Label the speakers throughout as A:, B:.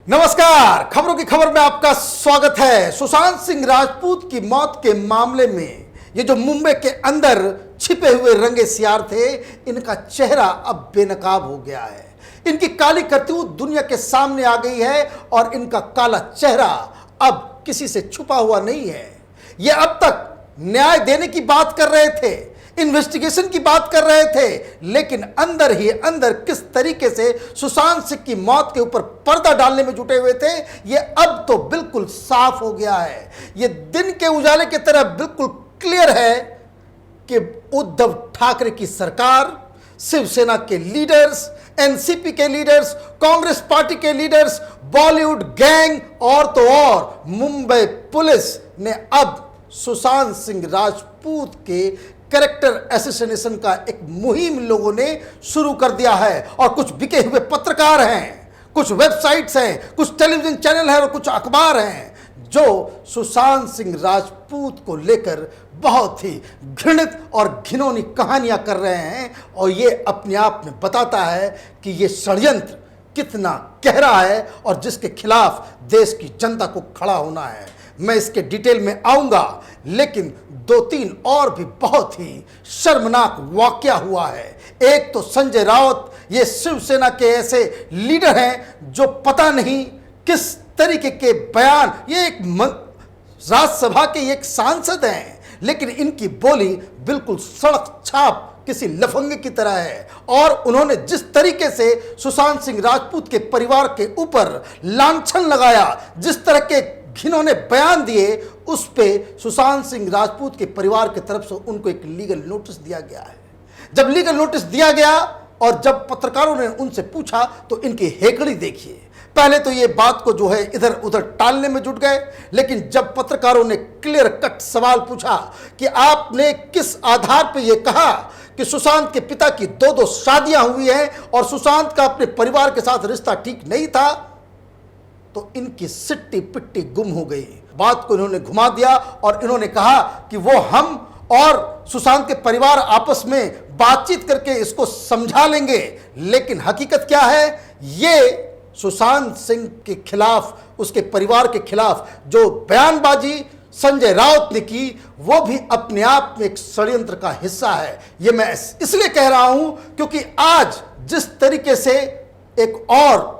A: नमस्कार, खबरों की खबर में आपका स्वागत है। सुशांत सिंह राजपूत की मौत के मामले में ये जो मुंबई के अंदर छिपे हुए रंगे सियार थे, इनका चेहरा अब बेनकाब हो गया है। इनकी काली करतूत दुनिया के सामने आ गई है और इनका काला चेहरा अब किसी से छुपा हुआ नहीं है। ये अब तक न्याय देने की बात कर रहे थे, इन्वेस्टिगेशन की बात कर रहे थे, लेकिन अंदर ही अंदर किस तरीके से सुशांत सिंह की मौत के ऊपर पर्दा डालने में जुटे हुए थे, ये अब तो बिल्कुल साफ हो गया है। ये दिन के उजाले की तरह बिल्कुल क्लियर है कि उद्धव ठाकरे की सरकार, शिवसेना के लीडर्स, एनसीपी के लीडर्स, कांग्रेस पार्टी के लीडर्स, बॉलीवुड गैंग और तो और मुंबई पुलिस ने अब सुशांत सिंह राजपूत के कैरेक्टर असैसिनेशन का एक मुहिम लोगों ने शुरू कर दिया है। और कुछ बिके हुए पत्रकार हैं, कुछ वेबसाइट्स हैं, कुछ टेलीविजन चैनल हैं और कुछ अखबार हैं जो सुशांत सिंह राजपूत को लेकर बहुत ही घृणित और घिनौनी कहानियां कर रहे हैं। और ये अपने आप में बताता है कि ये षड्यंत्र कितना गहरा है और जिसके खिलाफ देश की जनता को खड़ा होना है। मैं इसके डिटेल में आऊंगा, लेकिन दो तीन और भी बहुत ही शर्मनाक वाकया हुआ है। एक तो संजय राउत, ये शिवसेना के ऐसे लीडर हैं जो पता नहीं किस तरीके के बयान, ये एक राज्यसभा के एक सांसद हैं, लेकिन इनकी बोली बिल्कुल सड़क छाप किसी लफंगे की तरह है। और उन्होंने जिस तरीके से सुशांत सिंह राजपूत के परिवार के ऊपर लांछन लगाया, जिस तरह के घिनौने बयान दिए, उस पे सुशांत सिंह राजपूत के परिवार की तरफ से उनको एक लीगल नोटिस दिया गया है। जब लीगल नोटिस दिया गया और जब पत्रकारों ने उनसे पूछा तो इनकी हेकड़ी देखिए। पहले तो ये बात को जो है इधर उधर टालने में जुट गए, लेकिन जब पत्रकारों ने क्लियर कट सवाल पूछा कि आपने किस आधार पे ये कहा कि सुशांत के पिता की दो शादियां हुई हैं और सुशांत का अपने परिवार के साथ रिश्ता ठीक नहीं था, तो इनकी सिट्टी पिट्टी गुम हो गई। बात को इन्होंने घुमा दिया और इन्होंने कहा कि वो हम और सुशांत के परिवार आपस में बातचीत करके इसको समझा लेंगे। लेकिन हकीकत क्या है, ये सुशांत सिंह के खिलाफ, उसके परिवार के खिलाफ जो बयानबाजी संजय राउत ने की, वो भी अपने आप में एक षड्यंत्र का हिस्सा है। ये मैं इसलिए कह रहा हूं क्योंकि आज जिस तरीके से एक और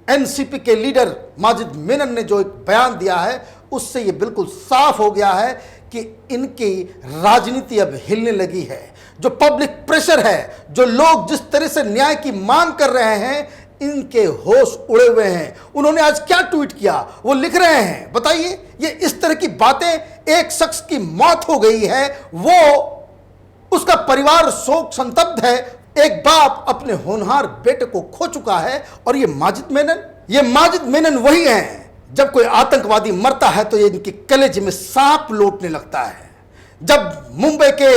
A: एनसीपी के लीडर माजिद मेनन ने जो एक बयान दिया है, उससे ये बिल्कुल साफ हो गया है कि इनकी राजनीति अब हिलने लगी है। जो पब्लिक प्रेशर है, जो लोग जिस तरह से न्याय की मांग कर रहे हैं, इनके होश उड़े हुए हैं। उन्होंने आज क्या ट्वीट किया, वो लिख रहे हैं, बताइए। ये इस तरह की बातें, एक शख्स की मौत हो गई है, वो उसका परिवार शोक संतप्त है, एक बाप अपने होनहार बेटे को खो चुका है। और ये माजिद मेनन वही हैं, जब कोई आतंकवादी मरता है तो ये इनके कलेजे में सांप लौटने लगता है। जब मुंबई के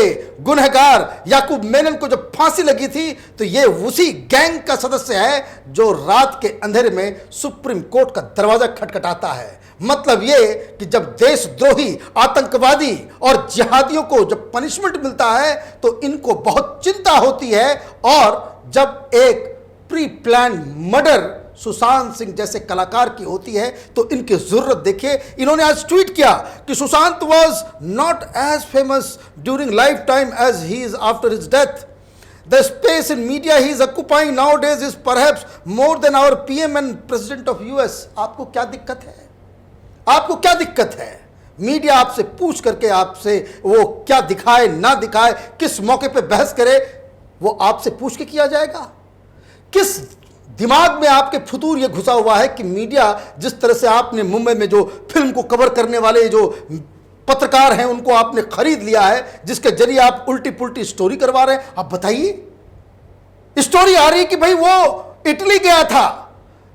A: गुनहगार याकूब मेनन को जब फांसी लगी थी, तो ये उसी गैंग का सदस्य है जो रात के अंधेरे में सुप्रीम कोर्ट का दरवाजा खटखटाता है। मतलब ये कि जब देशद्रोही, आतंकवादी और जिहादियों को जब पनिशमेंट मिलता है तो इनको बहुत चिंता होती है। और जब एक pre plan murder Sushant Singh जैसे कलाकार की होती है तो इनकी जरूरत देखिए। इन्होंने आज ट्वीट किया कि Sushant was not as famous during life time as he is after his death. The space in media he is occupying nowadays is perhaps more than our PM and President of US। आपको क्या दिक्कत है? आपको क्या दिक्कत है? Media आपसे पूछ करके आपसे वो क्या दिखाए ना दिखाए, किस मौके पे बहस करे, वो आपसे पूछ के किया जाएगा? किस दिमाग में आपके फुतूर ये घुसा हुआ है कि मीडिया, जिस तरह से आपने मुंबई में जो फिल्म को कवर करने वाले जो पत्रकार हैं उनको आपने खरीद लिया है, जिसके जरिए आप उल्टी पुल्टी स्टोरी करवा रहे हैं। आप बताइए। स्टोरी आ रही है कि भाई वो इटली गया था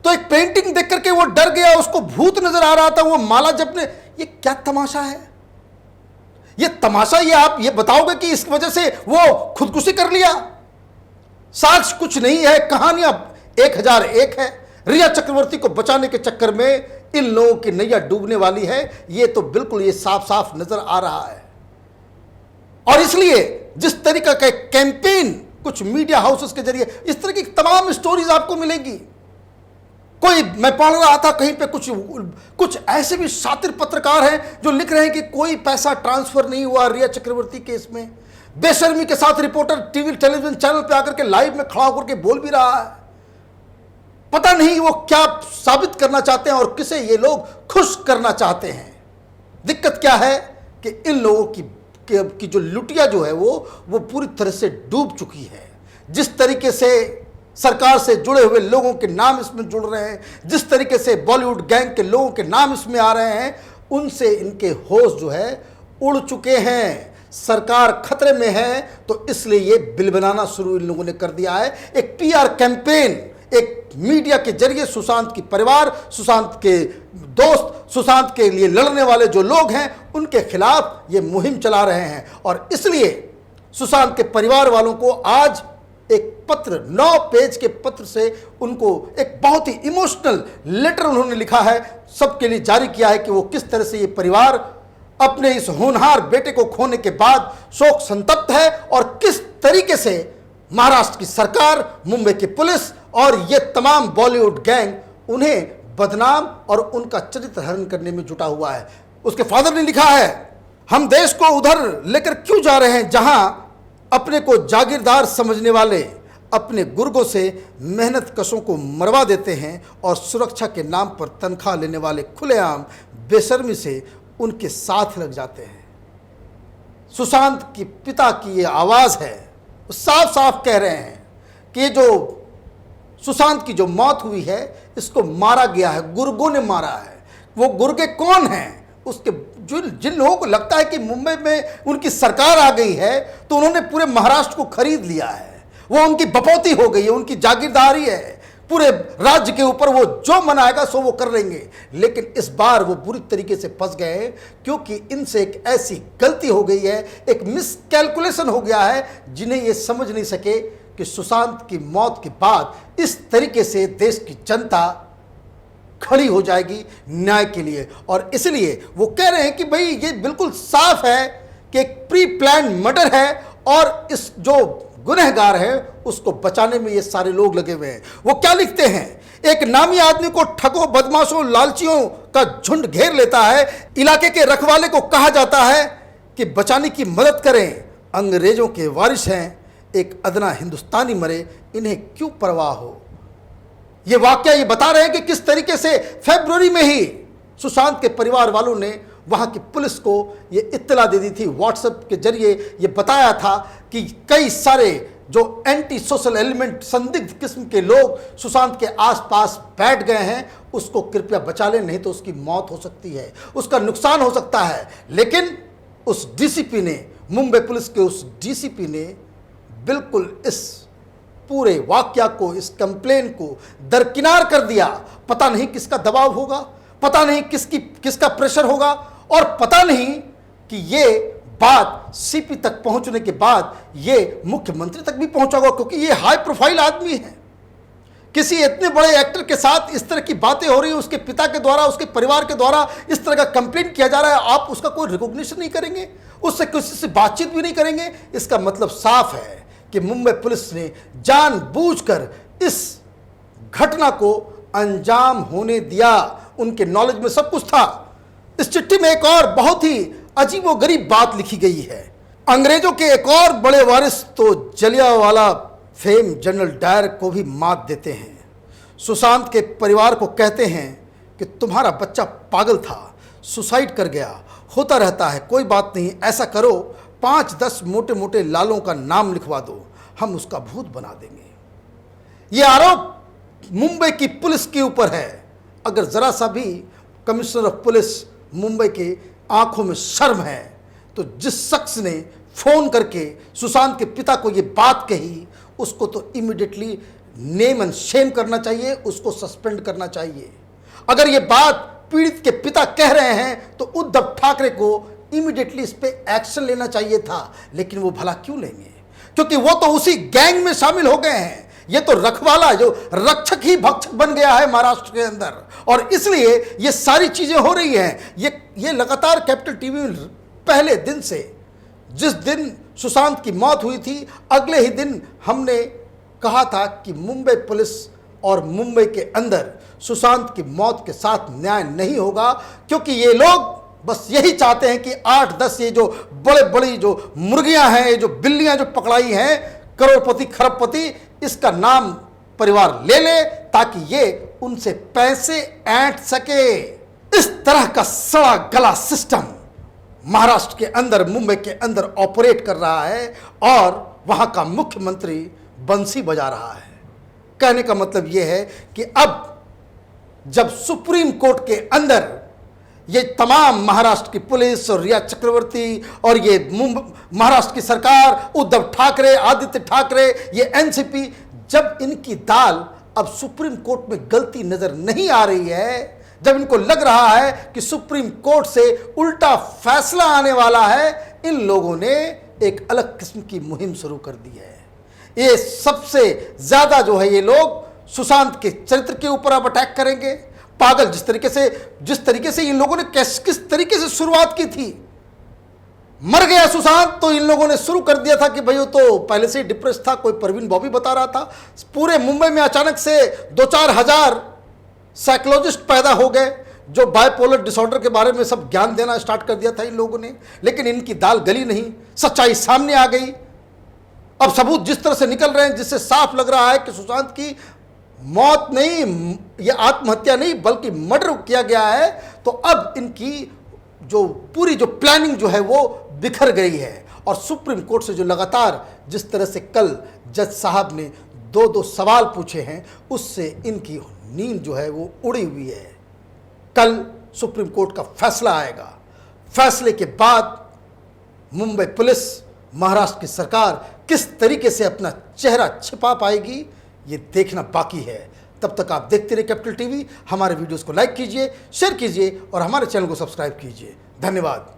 A: तो एक पेंटिंग देख करके वो डर गया, उसको भूत नजर आ रहा था, वो माला जपने। ये क्या तमाशा है? ये तमाशा, ये आप ये बताओगे कि इस वजह से वो खुदकुशी कर लिया? साक्ष्य कुछ नहीं है, कहानियां 1001 है। रिया चक्रवर्ती को बचाने के चक्कर में इन लोगों की नैया डूबने वाली है, ये तो बिल्कुल ये साफ साफ नजर आ रहा है। और इसलिए जिस तरीका का कैंपेन कुछ मीडिया हाउसेस के जरिए, इस तरह की तमाम स्टोरीज आपको मिलेंगी। कोई, मैं पढ़ रहा था कहीं पे, कुछ ऐसे भी शातिर पत्रकार हैं जो लिख रहे हैं कि कोई पैसा ट्रांसफर नहीं हुआ रिया चक्रवर्ती केस में। बेशर्मी के साथ रिपोर्टर टीवी टेलीविजन चैनल पे आकर के लाइव में खड़ा होकर के बोल भी रहा है। पता नहीं वो क्या साबित करना चाहते हैं और किसे ये लोग खुश करना चाहते हैं। दिक्कत क्या है कि इन लोगों की जो लुटिया जो है वो पूरी तरह से डूब चुकी है। जिस तरीके से सरकार से जुड़े हुए लोगों के नाम इसमें जुड़ रहे हैं, जिस तरीके से बॉलीवुड गैंग के लोगों के नाम इसमें आ रहे हैं, उनसे इनके होश जो है उड़ चुके हैं। सरकार खतरे में है, तो इसलिए ये बिल बनाना शुरू इन लोगों ने कर दिया है। एक पीआर कैंपेन, एक मीडिया के जरिए सुशांत की परिवार, सुशांत के दोस्त, सुशांत के लिए लड़ने वाले जो लोग हैं, उनके खिलाफ ये मुहिम चला रहे हैं। और इसलिए सुशांत के परिवार वालों को आज एक पत्र, 9 पेज के पत्र से उनको एक बहुत ही इमोशनल लेटर उन्होंने लिखा है, सबके लिए जारी किया है कि वो किस तरह से ये परिवार अपने इस होनहार बेटे को खोने के बाद शोक संतप्त है और किस तरीके से महाराष्ट्र की सरकार, मुंबई की पुलिस और ये तमाम बॉलीवुड गैंग उन्हें बदनाम और उनका चरित्र हरण करने में जुटा हुआ है। उसके फादर ने लिखा है, हम देश को उधर लेकर क्यों जा रहे हैं जहां अपने को जागीरदार समझने वाले अपने गुर्गों से मेहनत कशों को मरवा देते हैं और सुरक्षा के नाम पर तनख्वाह लेने वाले खुलेआम बेशर्मी से उनके साथ लग जाते हैं। सुशांत के पिता की ये आवाज़ है, वो साफ साफ कह रहे हैं कि ये जो सुशांत की जो मौत हुई है, इसको मारा गया है, गुर्गों ने मारा है। वो गुर्गे कौन हैं? उसके जिन लोगों को लगता है कि मुंबई में उनकी सरकार आ गई है तो उन्होंने पूरे महाराष्ट्र को खरीद लिया है, वो उनकी बपौती हो गई है, उनकी जागीरदारी है, पूरे राज्य के ऊपर वो जो मनाएगा सो वो कर लेंगे। लेकिन इस बार वो बुरी तरीके से फंस गए हैं क्योंकि इनसे एक ऐसी गलती हो गई है, एक मिसकैलकुलेशन हो गया है, जिन्हें ये समझ नहीं सके कि सुशांत की मौत के बाद इस तरीके से देश की जनता खड़ी हो जाएगी न्याय के लिए। और इसलिए वो कह रहे हैं कि भाई ये बिल्कुल साफ है कि एक प्री प्लान मर्डर है और इस जो गुनहगार है उसको बचाने में ये सारे लोग लगे हुए हैं। वो क्या लिखते हैं, एक नामी आदमी को ठगों, बदमाशों, लालचियों का झुंड घेर लेता है। इलाके के रखवाले को कहा जाता है कि बचाने की मदद करें। अंग्रेजों के वारिस हैं, एक अदना हिंदुस्तानी मरे, इन्हें क्यों परवाह हो। ये वाकया ये बता रहे हैं कि किस तरीके से फरवरी में ही सुशांत के परिवार वालों ने वहाँ की पुलिस को ये इत्तला दे दी थी। व्हाट्सएप के जरिए ये बताया था कि कई सारे जो एंटी सोशल एलिमेंट, संदिग्ध किस्म के लोग सुशांत के आसपास बैठ गए हैं, उसको कृपया बचा लें, नहीं तो उसकी मौत हो सकती है, उसका नुकसान हो सकता है। लेकिन उस डीसीपी ने, मुंबई पुलिस के उस डीसीपी ने बिल्कुल इस पूरे वाकया को, इस कंप्लेन को दरकिनार कर दिया। पता नहीं किसका दबाव होगा, पता नहीं किसका प्रेशर होगा और पता नहीं कि ये बात सीपी तक पहुंचने के बाद ये मुख्यमंत्री तक भी पहुंचा होगा, क्योंकि ये हाई प्रोफाइल आदमी है। किसी इतने बड़े एक्टर के साथ इस तरह की बातें हो रही है, उसके पिता के द्वारा, उसके परिवार के द्वारा इस तरह का कंप्लेंट किया जा रहा है, आप उसका कोई रिकॉग्निशन नहीं करेंगे, उससे किसी से बातचीत भी नहीं करेंगे। इसका मतलब साफ है कि मुंबई पुलिस ने जानबूझकर इस घटना को अंजाम होने दिया। उनके नॉलेज में सब कुछ था। इस चिट्ठी में एक और बहुत ही अजीबोगरीब बात लिखी गई है। अंग्रेजों के एक और बड़े वारिस तो जलियांवाला फेम जनरल डायर को भी मात देते हैं। सुशांत के परिवार को कहते हैं कि तुम्हारा बच्चा पागल था, सुसाइड कर गया, होता रहता है, कोई बात नहीं, ऐसा करो 5-10 मोटे मोटे लालों का नाम लिखवा दो, हम उसका भूत बना देंगे। यह आरोप मुंबई की पुलिस के ऊपर है। अगर जरा सा भी कमिश्नर ऑफ पुलिस मुंबई के आंखों में शर्म है तो जिस शख्स ने फोन करके सुशांत के पिता को यह बात कही, उसको तो इमीडिएटली नेम एंड शेम करना चाहिए, उसको सस्पेंड करना चाहिए। अगर यह बात पीड़ित के पिता कह रहे हैं तो उद्धव ठाकरे को इमीडिएटली इस पे एक्शन लेना चाहिए था, लेकिन वो भला क्यों लेंगे, क्योंकि वो तो उसी गैंग में शामिल हो गए हैं। ये तो रखवाला, जो रक्षक ही भक्षक बन गया है महाराष्ट्र के अंदर, और इसलिए ये सारी चीजें हो रही हैं। ये लगातार कैपिटल टीवी में पहले दिन से, जिस दिन सुशांत की मौत हुई थी, अगले ही दिन हमने कहा था कि मुंबई पुलिस और मुंबई के अंदर सुशांत की मौत के साथ न्याय नहीं होगा, क्योंकि ये लोग बस यही चाहते हैं कि 8-10 ये जो बड़े बड़ी जो मुर्गियां हैं, ये जो बिल्लियां जो पकड़ाई हैं, करोड़पति खरबपति, इसका नाम परिवार ले ले ताकि ये उनसे पैसे ऐंठ सके। इस तरह का सड़ा गला सिस्टम महाराष्ट्र के अंदर, मुंबई के अंदर ऑपरेट कर रहा है और वहां का मुख्यमंत्री बंसी बजा रहा है। कहने का मतलब यह है कि अब जब सुप्रीम कोर्ट के अंदर ये तमाम महाराष्ट्र की पुलिस और रिया चक्रवर्ती और ये महाराष्ट्र की सरकार, उद्धव ठाकरे, आदित्य ठाकरे, ये एनसीपी, जब इनकी दाल अब सुप्रीम कोर्ट में गलती नजर नहीं आ रही है, जब इनको लग रहा है कि सुप्रीम कोर्ट से उल्टा फैसला आने वाला है, इन लोगों ने एक अलग किस्म की मुहिम शुरू कर दी है। ये सबसे ज्यादा जो है ये लोग सुशांत के चरित्र के ऊपर अब अटैक करेंगे। पागल जिस तरीके से इन लोगों ने किस तरीके से शुरुआत की थी, मर गया सुशांत तो इन लोगों ने शुरू कर दिया था कि भाई वो तो पहले से ही डिप्रेस था, कोई परवीन बॉबी बता रहा था। पूरे मुंबई में अचानक से 2-4 हजार साइकोलॉजिस्ट पैदा हो गए जो बाइपोलर डिसऑर्डर के बारे में सब ज्ञान देना स्टार्ट कर दिया था इन लोगों ने, लेकिन इनकी दाल गली नहीं, सच्चाई सामने आ गई। अब सबूत जिस तरह से निकल रहे हैं, जिससे साफ लग रहा है कि सुशांत की मौत नहीं, ये आत्महत्या नहीं बल्कि मर्डर किया गया है, तो अब इनकी जो पूरी जो प्लानिंग जो है वो बिखर गई है। और सुप्रीम कोर्ट से जो लगातार जिस तरह से कल जज साहब ने 2-2 सवाल पूछे हैं, उससे इनकी नींद जो है वो उड़ी हुई है। कल सुप्रीम कोर्ट का फैसला आएगा, फैसले के बाद मुंबई पुलिस, महाराष्ट्र की सरकार किस तरीके से अपना चेहरा छिपा पाएगी, ये देखना बाकी है। तब तक आप देखते रहिए कैपिटल टीवी। हमारे वीडियोस को लाइक कीजिए, शेयर कीजिए और हमारे चैनल को सब्सक्राइब कीजिए। धन्यवाद।